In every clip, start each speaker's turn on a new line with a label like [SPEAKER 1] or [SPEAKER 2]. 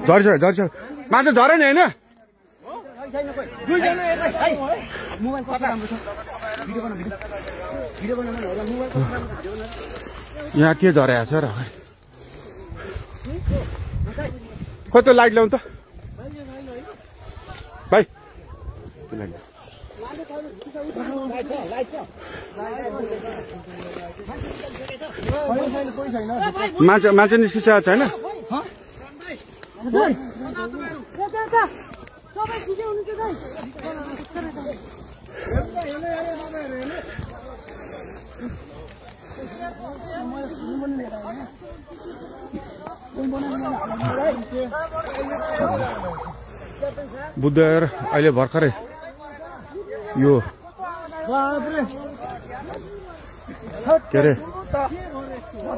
[SPEAKER 1] झर्छ झर्छ माछा झरेन होइन यहाँ के झरेको छ र खोइ त्यो लाइट ल्याउनु त भाइ मान्छे निस्किसकेको छैन बुद्धर अहिले भर्खरै यो के अरे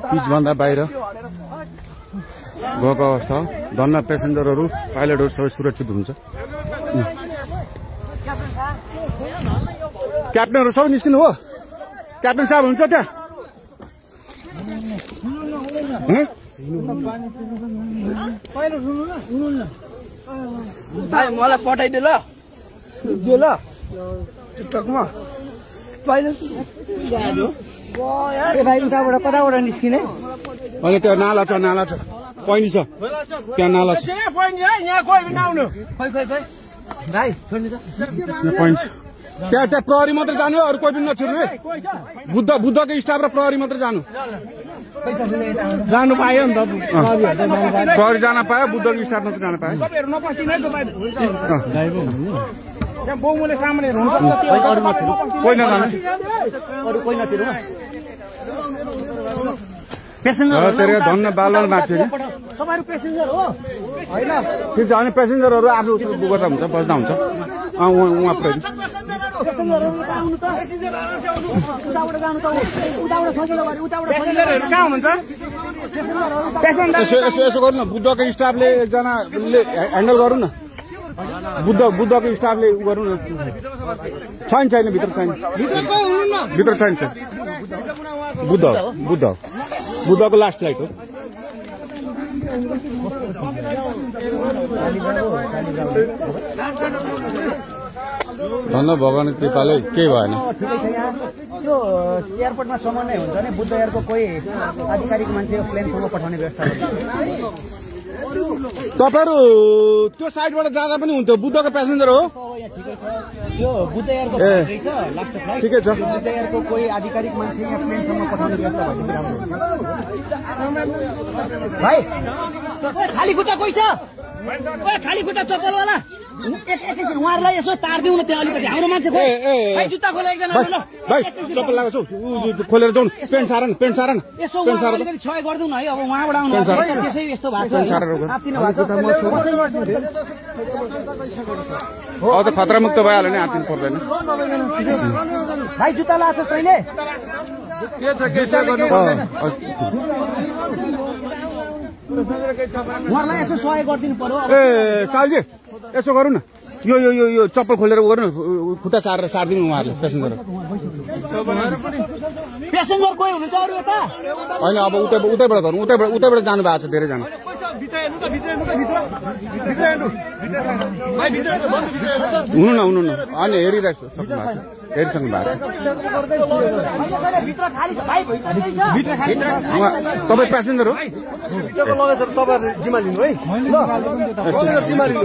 [SPEAKER 1] पिचभन्दा बाहिर गएको अवस्था हो धन्न पेसेन्जरहरू पाइलटहरू सबै सुरक्षित हुन्छ क्याप्टनहरू सबै निस्किनु हो क्याप्टन साहब हुन्छ त्यहाँ
[SPEAKER 2] मलाई पठाइदियो ल त्यो ल टिकटकमा उताबाट कताबाट निस्किने
[SPEAKER 1] अनि त्यो नाला छ पैनी छ त्यहाँ नाला छ त्यहाँ प्रहरी मात्रै जानु हो अरू कोही पनि नछिर्नु है बुद्धको स्टाफ र प्रहरी मात्रै जानु
[SPEAKER 2] पायो नि त
[SPEAKER 1] प्रहरी जान पायो बुद्धको स्टाफ मात्रै जान पायो कोही नजानु धन्न बालवाल माथि ठिक छ अनि पेसेन्जरहरू आफ्नो गर्दा हुन्छ बस्दा हुन्छ उहाँ यसो गर्नु न बुद्धको स्टाफले एकजनाले ह्यान्डल गर्नु न बुद्धको स्टाफले गर्नु न छैन भित्र छैन बुद्धको लास्ट फ्लाइट हो धन्न भगवान कृपाले केही भएन
[SPEAKER 2] त्यो एयरपोर्टमा समन्वय हुन्छ नि बुद्ध एयरको कोही आधिकारिक मान्छे प्लेनसँग पठाउने व्यवस्था
[SPEAKER 1] तपाईहरु त्यो साइडबाट जाँदा पनि हुन्थ्यो बुद्धको प्यासेन्जर हो
[SPEAKER 2] यो बुद्ध एयरको फ्लाइट छ लास्ट फ्लाइट
[SPEAKER 1] ठिकै छ
[SPEAKER 2] बुद्ध एयरको कोही आधिकारिक मान्छे यहाँ प्लेनसँग पठाउने व्यवस्था भाइ खाली खुट्टा कोही छ खाली खुट्टा चप्पलवाला एकैछिन उहाँहरूलाई यसो तार दिउँ न त्यहाँ अलिकति हाम्रो मान्छे जुत्ता खोले एकजना
[SPEAKER 1] भाइ चप्पल लगाएको छु खोलेर जाउँ पेन्ट सार न
[SPEAKER 2] यसो अलिकति सहयोग गरिदिउँ न है अब उहाँबाट आउनु त्यसै यस्तो भएको
[SPEAKER 1] अब त खतरा मुक्त भइहाल्यो नि आत्तिनु पर्दैन
[SPEAKER 2] भाइ जुत्ता लगाएको छ तैँले उहाँहरूलाई यसो सहयोग गरिदिनु पर्यो
[SPEAKER 1] ए सालजी यसो गरौँ न यो चप्पल खोलेर गर्नु खुट्टा सारिदिनु उहाँहरूले
[SPEAKER 2] पेसेन्जर कोही हुनुहुन्छ अरू यता
[SPEAKER 1] होइन अब उतैबाट गरौँ उतैबाट जानु भएको छ धेरैजना हुनु न अनि हेरिरहेको छु हेरिसक्नु भएको तपाईँ प्यासेन्जर हो
[SPEAKER 2] तपाईँ जिम्मा लिनु है जिम्मा लिनु